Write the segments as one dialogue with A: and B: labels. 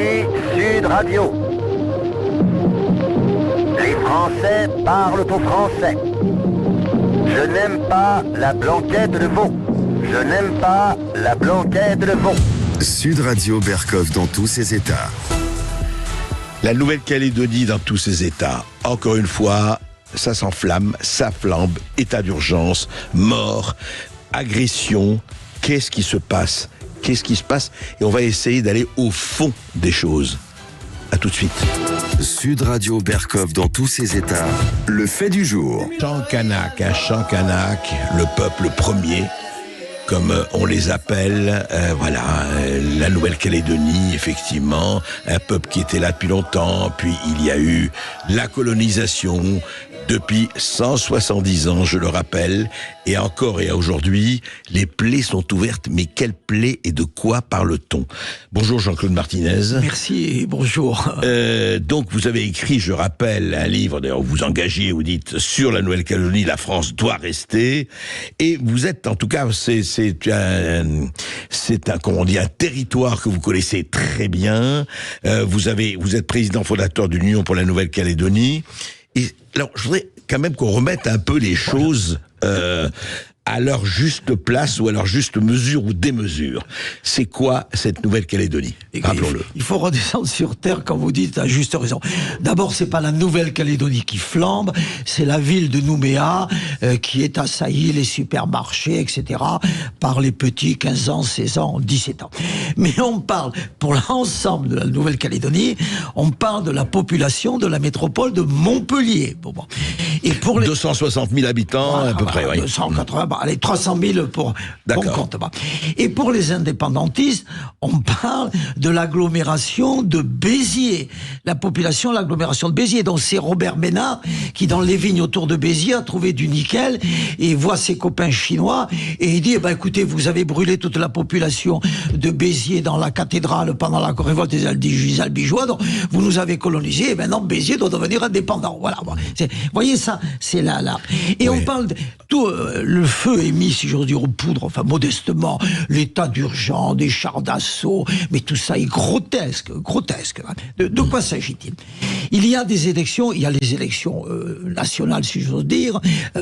A: Ici Sud Radio. Les Français parlent au français. Je n'aime pas la blanquette de veau. Je n'aime pas la blanquette de veau.
B: Sud Radio Berkov dans tous ses états.
C: La Nouvelle-Calédonie dans tous ses états. Encore une fois, ça s'enflamme, ça flambe, état d'urgence, mort, agression. Qu'est-ce qui se passe ? Qu'est-ce qui se passe ? Et on va essayer d'aller au fond des choses. À tout de suite.
B: Sud Radio Berkov dans tous ses états. Le fait du jour.
C: Chant kanak, chant kanak, le peuple premier, comme on les appelle, la Nouvelle-Calédonie, effectivement, un peuple qui était là depuis longtemps, puis il y a eu la colonisation, depuis 170 ans, je le rappelle, et encore et aujourd'hui, les plaies sont ouvertes. Mais quelles plaies et de quoi parle-t-on ? Bonjour Jean-Claude Martinez.
D: Merci et bonjour.
C: Donc vous avez écrit, je rappelle, un livre, d'ailleurs vous engagez, vous dites, sur la Nouvelle-Calédonie, la France doit rester, et vous êtes, en tout cas, c'est un, comment on dit, un territoire que vous connaissez très bien. Vous êtes président fondateur de l'Union pour la Nouvelle-Calédonie. Et alors, je voudrais quand même qu'on remette un peu les choses à leur juste place ou à leur juste mesure ou démesure. C'est quoi cette Nouvelle-Calédonie ? Rappelons-le.
D: Il faut redescendre sur terre quand vous dites à juste raison. D'abord, c'est pas la Nouvelle-Calédonie qui flambe, c'est la ville de Nouméa qui est assaillie, les supermarchés, etc., par les petits 15 ans, 16 ans, 17 ans. Mais on parle, pour l'ensemble de la Nouvelle-Calédonie, on parle de la population de la métropole de Montpellier. Bon. Et pour les
C: 260 000 habitants, à peu près, oui.
D: 280, allez, 300 000 pour bon compte. Et pour les indépendantistes, on parle de l'agglomération de Béziers. La population de l'agglomération de Béziers. Donc c'est Robert Ménard qui, dans les vignes autour de Béziers, a trouvé du nickel et voit ses copains chinois et il dit, écoutez, vous avez brûlé toute la population de Béziers dans la cathédrale pendant la révolte des Albigeois, donc vous nous avez colonisés, et maintenant Béziers doit devenir indépendant. Voilà. Vous voyez ça, c'est là. Et on parle de tout, le feu est mis, si j'ose dire, aux poudres, enfin modestement, l'état d'urgence, des chars d'assaut, mais tout ça est grotesque. De quoi s'agit-il ? Il y a des élections, il y a les élections nationales, si j'ose dire,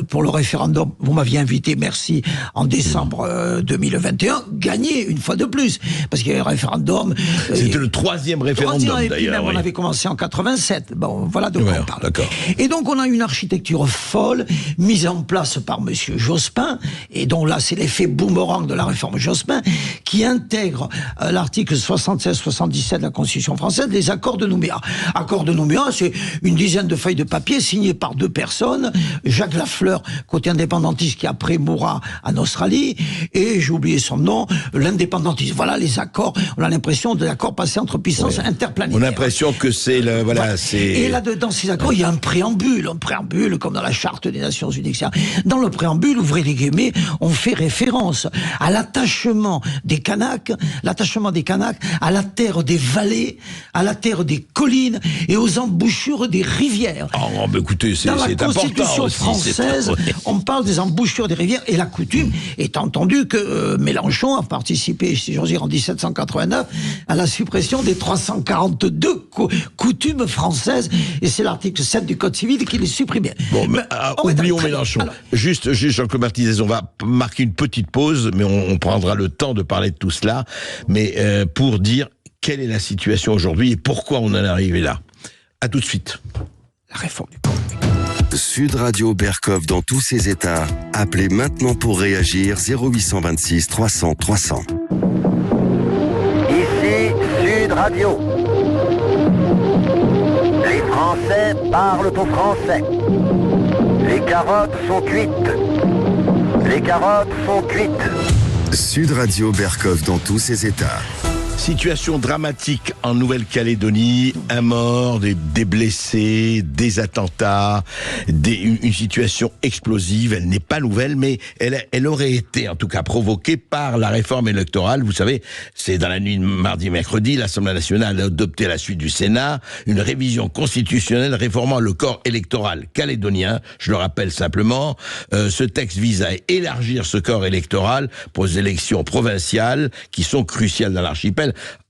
D: pour le référendum. Vous m'aviez invité, merci, en décembre 2021, gagné une fois de plus, parce qu'il y a eu un référendum.
C: C'était le troisième référendum,
D: et puis
C: d'ailleurs.
D: Même, on avait commencé en 87. Bon, voilà de quoi on parle. D'accord. Et donc, on a une architecture folle, mise en place par monsieur Jospin, et donc là, c'est l'effet boomerang de la réforme Jospin, qui intègre l'article 76-77 de la Constitution française, les accords de Nouméa. Accords de Nouméa, c'est une dizaine de feuilles de papier signées par deux personnes, Jacques Lafleur, côté indépendantiste, qui après mourra en Australie, et j'ai oublié son nom, l'indépendantiste. Voilà les accords, on a l'impression de l'accord passé entre puissances interplanétaires.
C: On a l'impression que c'est le, voilà, c'est...
D: Et là-dedans, ces accords, il y a un préambule comme dans la Charte des Nations Unies. Dans le préambule, ouvrez les guillemets, on fait référence à l'attachement des Kanaks à la terre des vallées, à la terre des collines et aux embouchures des rivières.
C: Oh, mais écoutez, c'est important.
D: Dans la Constitution française, on parle des embouchures des rivières et la coutume est entendu que Mélenchon a participé, si j'ose dire, en 1789 à la suppression des 342 coutumes françaises et c'est l'article 7 du Code civil qui les supprimait.
C: Bon, mais oublions Mélenchon.
D: Alors,
C: juste Jean-Claude Martinez, on va marquer une petite pause, mais on prendra le temps de parler de tout cela, mais pour dire quelle est la situation aujourd'hui et pourquoi on en est arrivé là. À tout de suite.
D: La réforme du corps.
B: Sud Radio Berkov dans tous ses états. Appelez maintenant pour réagir 0826 300 300.
A: Ici Sud Radio. Les Français parlent au français. Les carottes sont cuites. Les carottes sont cuites.
B: Sud Radio Berkov dans tous ses états.
C: Situation dramatique en Nouvelle-Calédonie, un mort, des blessés, des attentats, une situation explosive. Elle n'est pas nouvelle, mais elle aurait été en tout cas provoquée par la réforme électorale. Vous savez, c'est dans la nuit de mardi-mercredi, l'Assemblée nationale a adopté à la suite du Sénat une révision constitutionnelle réformant le corps électoral calédonien. Je le rappelle simplement, ce texte vise à élargir ce corps électoral pour les élections provinciales qui sont cruciales dans l'archipel.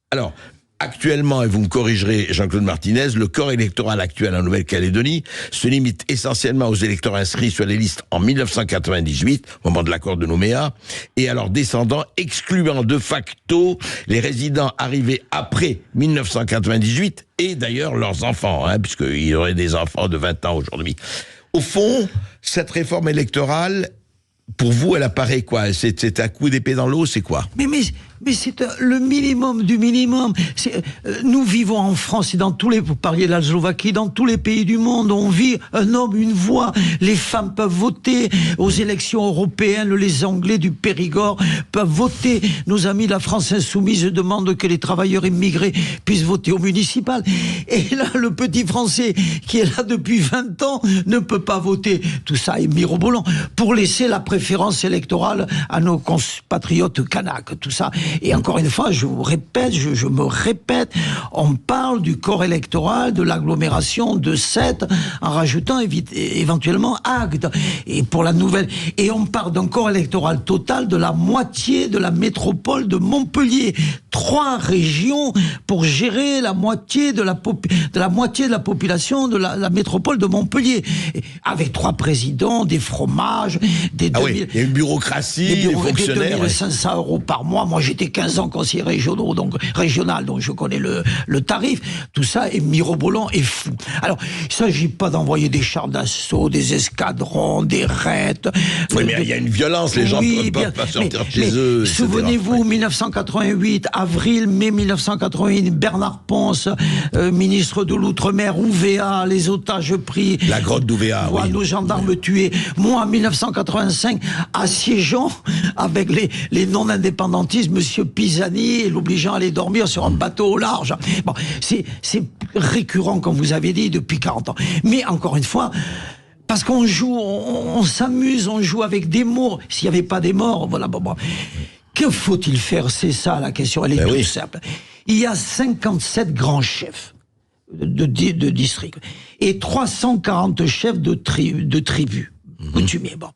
C: Alors, actuellement, et vous me corrigerez, Jean-Claude Martinez, le corps électoral actuel en Nouvelle-Calédonie se limite essentiellement aux électeurs inscrits sur les listes en 1998, au moment de l'accord de Nouméa, et à leurs descendants, excluant de facto les résidents arrivés après 1998, et d'ailleurs leurs enfants, puisqu'il y aurait des enfants de 20 ans aujourd'hui. Au fond, cette réforme électorale, pour vous, elle apparaît quoi? C'est un coup d'épée dans l'eau, c'est quoi?
D: Mais c'est le minimum du minimum. Nous vivons en France et dans tous les... Vous parliez de la Slovaquie, dans tous les pays du monde, on vit un homme, une voix. Les femmes peuvent voter aux élections européennes. Les Anglais du Périgord peuvent voter. Nos amis de la France Insoumise demandent que les travailleurs immigrés puissent voter au municipal. Et là, le petit Français qui est là depuis 20 ans ne peut pas voter. Tout ça est mirobolant. Pour laisser la préférence électorale à nos compatriotes kanaks, tout ça. Et encore une fois, je vous répète, je me répète, on parle du corps électoral de l'agglomération de Sète en rajoutant éventuellement Agde. Et pour la nouvelle, et on parle d'un corps électoral total de la moitié de la métropole de Montpellier. 3 régions pour gérer la moitié de la population de la métropole de Montpellier. Et avec 3 présidents, des fromages, des 2000,
C: il y a une bureaucratie, des fonctionnaires.
D: 2500 euros par mois. Moi, j'étais 15 ans conseiller régional, donc je connais le tarif. Tout ça est mirobolant et fou. Alors, il ne s'agit pas d'envoyer des chars d'assaut, des escadrons, des raids.
C: Oui, mais il y a une violence, les gens ne peuvent pas sortir chez eux.
D: Souvenez-vous, 1988, avril-mai 1988, Bernard Ponce, ministre de l'Outre-mer, Ouvéa, les otages pris.
C: La grotte d'Ouvéa, oui.
D: Nos gendarmes tués. Moi, en 1985, assiégeant avec les non-indépendantistes, Monsieur Pisani, l'obligeant à aller dormir sur un bateau au large. Bon, c'est récurrent, comme vous avez dit, depuis 40 ans. Mais encore une fois, parce qu'on joue, on s'amuse, on joue avec des mots. S'il n'y avait pas des morts, voilà, bon. Que faut-il faire? C'est ça la question, elle est toute simple. Il y a 57 grands chefs de district et 340 chefs de tribus coutumiers. Bon.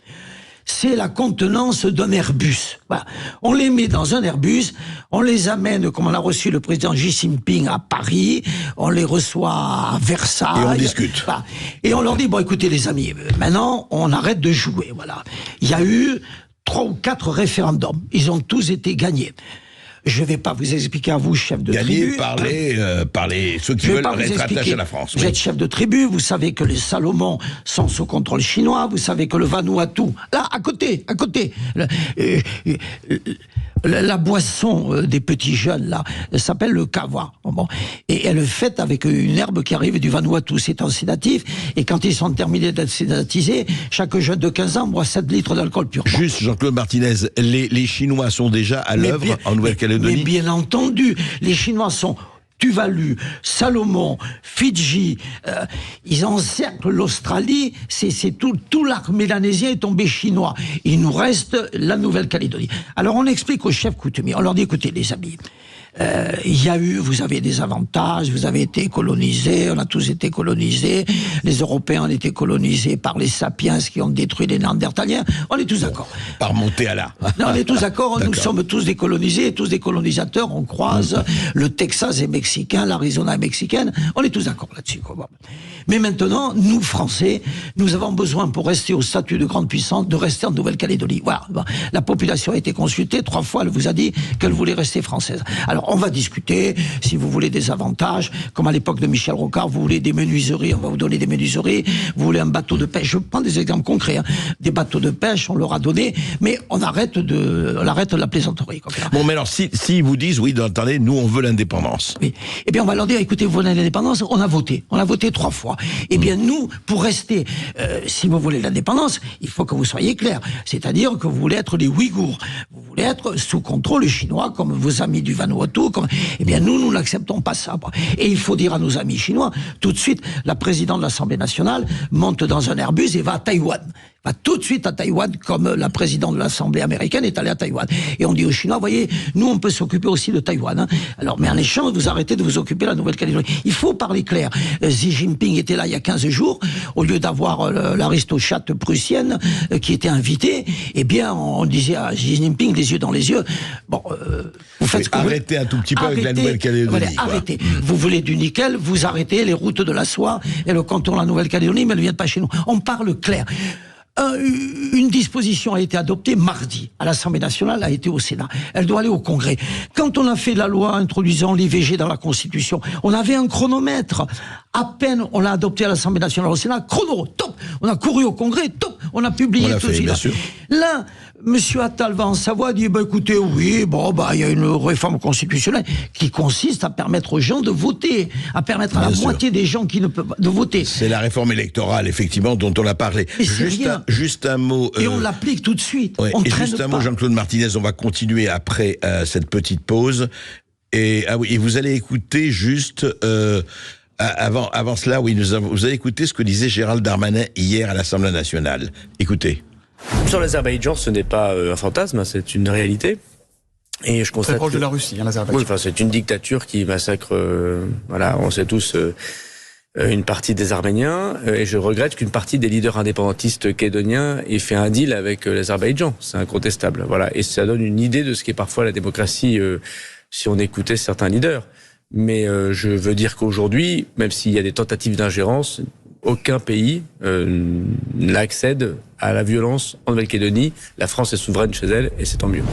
D: C'est la contenance d'un Airbus. Voilà. On les met dans un Airbus, on les amène, comme on a reçu le président Xi Jinping à Paris, on les reçoit à Versailles.
C: Et on discute.
D: Voilà. Et on leur dit, bon écoutez les amis, maintenant on arrête de jouer. Voilà. Il y a eu 3 ou 4 référendums. Ils ont tous été gagnés. Je ne vais pas vous expliquer à vous, chef de tribu.
C: Par ceux qui veulent être attachés à la France.
D: Vous êtes chef de tribu, vous savez que les Salomon sont sous contrôle chinois, vous savez que le Vanuatu, là, à côté, la boisson des petits jeunes, là, elle s'appelle le kawa. Bon. Et elle est faite avec une herbe qui arrive du Vanuatu. C'est un sédatif. Et quand ils sont terminés d'être sédatisés, chaque jeune de 15 ans boit 7 litres d'alcool pur.
C: Juste, Jean-Claude Martinez, les Chinois sont déjà à l'œuvre en Nouvelle-Calédonie.
D: Mais bien entendu, les Chinois sont Tuvalu, Salomon, Fidji, ils encerclent l'Australie, c'est tout l'arc mélanésien est tombé chinois. Il nous reste la Nouvelle-Calédonie. Alors on explique aux chefs coutumiers, on leur dit écoutez les amis, vous avez des avantages, vous avez été colonisés, on a tous été colonisés, les Européens ont été colonisés par les sapiens qui ont détruit les Néandertaliens, on est tous d'accord.
C: Par monter à là.
D: Non, on est tous d'accord, nous sommes tous des colonisés, tous des colonisateurs, on croise, le Texas est mexicain, l'Arizona est mexicaine, on est tous d'accord là-dessus. Mais maintenant, nous Français, nous avons besoin pour rester au statut de grande puissance, de rester en Nouvelle-Calédonie. Voilà, la population a été consultée 3 fois, elle vous a dit qu'elle voulait rester française. Alors, on va discuter, si vous voulez des avantages, comme à l'époque de Michel Rocard, vous voulez des menuiseries, on va vous donner des menuiseries, vous voulez un bateau de pêche, je prends des exemples concrets, des bateaux de pêche, on leur a donné, mais on arrête la plaisanterie.
C: Bon, mais alors, si vous disent, oui, attendez, nous on veut l'indépendance.
D: Oui. Eh bien, on va leur dire, écoutez, vous voulez l'indépendance, on a voté 3 fois. Eh bien, nous, pour rester, si vous voulez l'indépendance, il faut que vous soyez clair, c'est-à-dire que vous voulez être les Ouïghours, vous voulez être sous contrôle chinois, comme vos amis du Vanuatu, eh bien nous n'acceptons pas ça. Et il faut dire à nos amis chinois, tout de suite, la présidente de l'Assemblée nationale monte dans un Airbus et va à Taïwan. va tout de suite à Taïwan, comme la présidente de l'Assemblée américaine est allée à Taïwan. Et on dit aux Chinois, voyez, nous on peut s'occuper aussi de Taïwan. Hein. Alors, mais en échange, vous arrêtez de vous occuper de la Nouvelle-Calédonie. Il faut parler clair. Xi Jinping était là il y a 15 jours, au lieu d'avoir l'aristochate prussienne qui était invitée, eh bien, on disait à Xi Jinping, les yeux dans les yeux, bon, vous faites ce que
C: arrêtez un tout petit peu avec la Nouvelle-Calédonie.
D: Voilà, arrêtez. Vous voulez du nickel, vous arrêtez les routes de la soie et le contour de la Nouvelle-Calédonie, mais elles ne viennent pas chez nous. On parle clair. Une disposition a été adoptée mardi à l'Assemblée nationale, a été au Sénat. Elle doit aller au Congrès. Quand on a fait la loi introduisant l'IVG dans la Constitution, on avait un chronomètre. À peine on l'a adopté à l'Assemblée nationale, au Sénat, chrono, top. On a couru au Congrès, top. On a publié tout de suite. Là, Monsieur Attal va en Savoie, dit, écoutez, oui, il y a une réforme constitutionnelle qui consiste à permettre aux gens de voter, à permettre à la moitié des gens qui ne peuvent pas de voter.
C: C'est la réforme électorale, effectivement, dont on a parlé.
D: Mais
C: Juste un mot.
D: Et on l'applique tout de suite.
C: Ouais, et juste un mot, Jean-Claude Martinez, on va continuer après cette petite pause. Et vous allez écouter juste avant cela, vous allez écouter ce que disait Gérald Darmanin hier à l'Assemblée nationale. Écoutez.
E: Sur l'Azerbaïdjan, ce n'est pas un fantasme, c'est une réalité. Et je constate
F: très proche de la Russie, l'Azerbaïdjan.
E: Oui, c'est une dictature qui massacre, on sait tous, une partie des Arméniens. Et je regrette qu'une partie des leaders indépendantistes calédoniens ait fait un deal avec l'Azerbaïdjan. C'est incontestable. Voilà. Et ça donne une idée de ce qu'est parfois la démocratie, si on écoutait certains leaders. Mais je veux dire qu'aujourd'hui, même s'il y a des tentatives d'ingérence, aucun pays n'accède à la violence en Nouvelle-Calédonie. La France est souveraine chez elle et c'est tant mieux.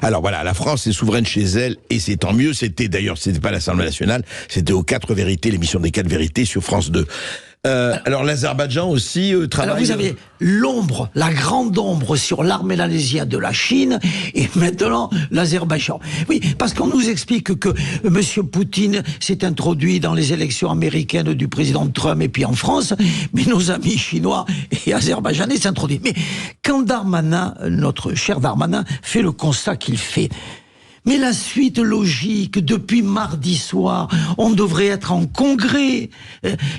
C: Alors voilà, la France est souveraine chez elle et c'est tant mieux. C'était pas l'Assemblée nationale, c'était aux 4 vérités, l'émission des 4 vérités sur France 2. Alors l'Azerbaïdjan aussi travaille...
D: Alors vous avez l'ombre, la grande ombre sur l'arc mélanésien de la Chine et maintenant l'Azerbaïdjan. Oui, parce qu'on nous explique que M. Poutine s'est introduit dans les élections américaines du président Trump et puis en France, mais nos amis chinois et azerbaïdjanais s'introduisent. Mais quand Darmanin, notre cher Darmanin, fait le constat qu'il fait... Mais la suite logique, depuis mardi soir, on devrait être en congrès.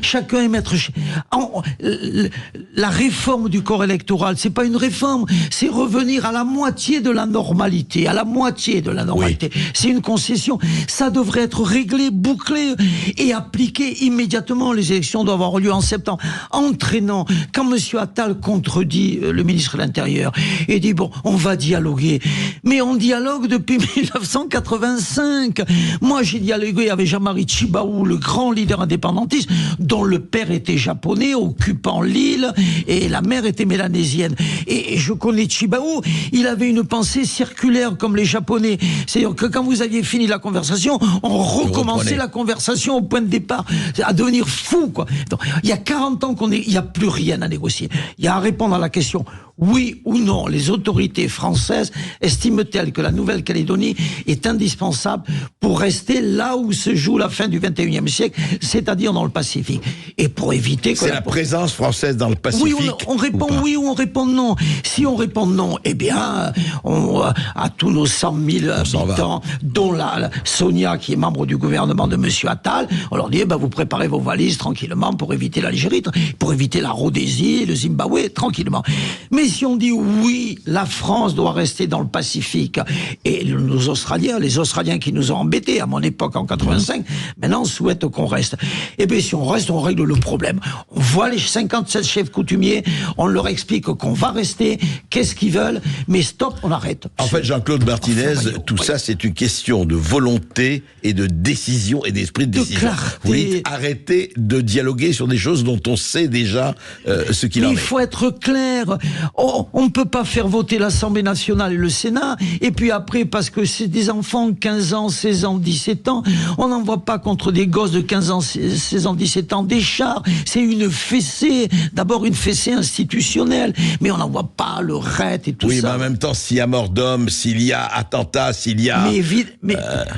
D: Chacun est maître... La réforme du corps électoral, c'est pas une réforme, c'est revenir à la moitié de la normalité. À la moitié de la normalité. Oui. C'est une concession. Ça devrait être réglé, bouclé et appliqué immédiatement. Les élections doivent avoir lieu en septembre. Entraînant. Quand M. Attal contredit le ministre de l'Intérieur et dit, on va dialoguer. Mais on dialogue depuis 1985. Moi, j'ai dialogué avec Jean-Marie Tjibaou, le grand leader indépendantiste, dont le père était japonais, occupant l'île, et la mère était mélanésienne. Et je connais Tjibaou, il avait une pensée circulaire comme les Japonais. C'est-à-dire que quand vous aviez fini la conversation, on recommençait la conversation au point de départ, à devenir fou, quoi. Donc, il y a 40 ans il n'y a plus rien à négocier. Il y a à répondre à la question, oui ou non, les autorités françaises estiment-elles que la Nouvelle-Calédonie est indispensable pour rester là où se joue la fin du XXIe siècle, c'est-à-dire dans le Pacifique. Et pour éviter que...
C: C'est la présence française dans le Pacifique.
D: Oui, on répond oui ou on répond non. Si on répond non, eh bien, à tous nos 100 000 habitants, dont la Sonia, qui est membre du gouvernement de M. Attal, on leur dit, vous préparez vos valises tranquillement pour éviter l'Algérie, pour éviter la Rhodésie, le Zimbabwe, tranquillement. Mais si on dit oui, la France doit rester dans le Pacifique, et nos Australiens, les Australiens qui nous ont embêtés à mon époque en 85, maintenant souhaitent qu'on reste. Eh bien, si on reste, on règle le problème. On voit les 57 chefs coutumiers, on leur explique qu'on va rester, qu'est-ce qu'ils veulent, mais stop, on arrête.
C: En fait, Jean-Claude Martinez, tout ça, c'est une question de volonté et de décision et d'esprit de décision.
D: Clarté.
C: Vous dites, arrêtez de dialoguer sur des choses dont on sait déjà ce qu'il en est.
D: Il faut être clair. On ne peut pas faire voter l'Assemblée nationale et le Sénat, et puis après, parce que c'est des enfants, 15 ans, 16 ans, 17 ans, on n'envoie pas contre des gosses de 15 ans, 16 ans, 17 ans des chars. C'est une fessée, d'abord une fessée institutionnelle, mais on n'envoie pas le RET et tout ça.
C: Oui, mais en même temps, s'il y a mort d'homme, s'il y a attentat, s'il y a...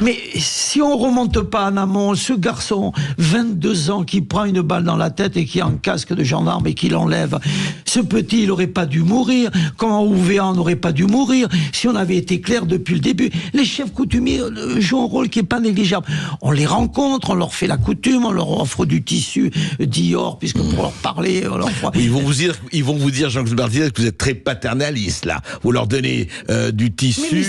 D: Mais si on remonte pas en amont, ce garçon, 22 ans, qui prend une balle dans la tête et qui est en casque de gendarme et qui l'enlève, ce petit, il n'aurait pas dû mourir. mourir, comment Ouvéa n'aurait pas dû mourir, si on avait été clair depuis le début. Les chefs coutumiers jouent un rôle qui est pas négligeable. On les rencontre, on leur fait la coutume, on leur offre du tissu Dior, puisque pour leur parler, on leur
C: ils vont vous dire, Jean-Claude Martinez, que vous êtes très paternaliste, là. Vous leur donnez du tissu.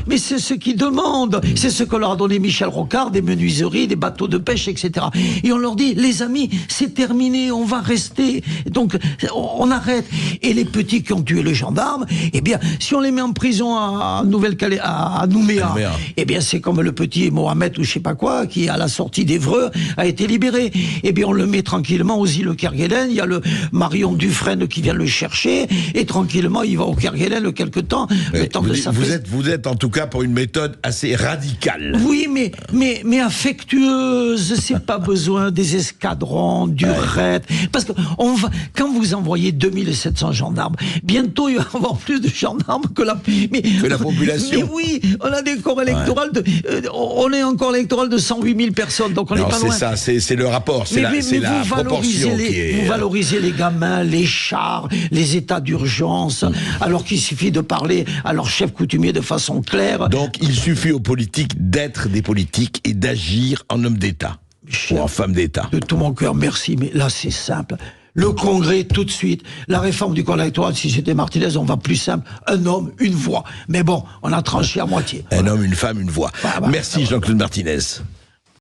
D: Mais c'est ce qu'ils demandent. C'est ce que leur a donné Michel Rocard, des menuiseries, des bateaux de pêche, etc. Et on leur dit, les amis, c'est terminé, on va rester. Donc, on arrête. Et les petits qui ont tué le gendarme, eh bien, si on les met en prison à Nouméa, eh bien, c'est comme le petit Mohamed ou je sais pas quoi, qui, à la sortie d'Évreux, a été libéré. Eh bien, on le met tranquillement aux îles Kerguelen. Il y a le Marion Dufresne qui vient le chercher, et tranquillement, il va au Kerguelen quelque temps, le temps de sa fête.
C: Vous êtes en tout cas pour une méthode assez radicale.
D: Oui, mais affectueuse. C'est pas besoin des escadrons, du raid. Parce que quand vous envoyez 2700 gendarmes, bientôt il va y avoir plus de gendarmes que la population. Mais oui, on a des corps électoraux on est en corps électoral de 108 000 personnes, donc on n'est pas loin.
C: C'est ça, c'est le rapport, c'est la proportion qui est...
D: Vous valorisez les gamins, les chars, les états d'urgence, alors qu'il suffit de parler à leur chef coutumier de façon claire.
C: Donc il suffit aux politiques d'être des politiques et d'agir en homme d'État ou en femme d'État.
D: De tout mon cœur, merci, mais là c'est simple. Le Congrès, tout de suite. La réforme du corps électoral, si c'était Martinez, on va plus simple. Un homme, une voix. Mais bon, on a tranché à moitié.
C: Un homme, une femme, une voix. Merci Jean-Claude Martinez.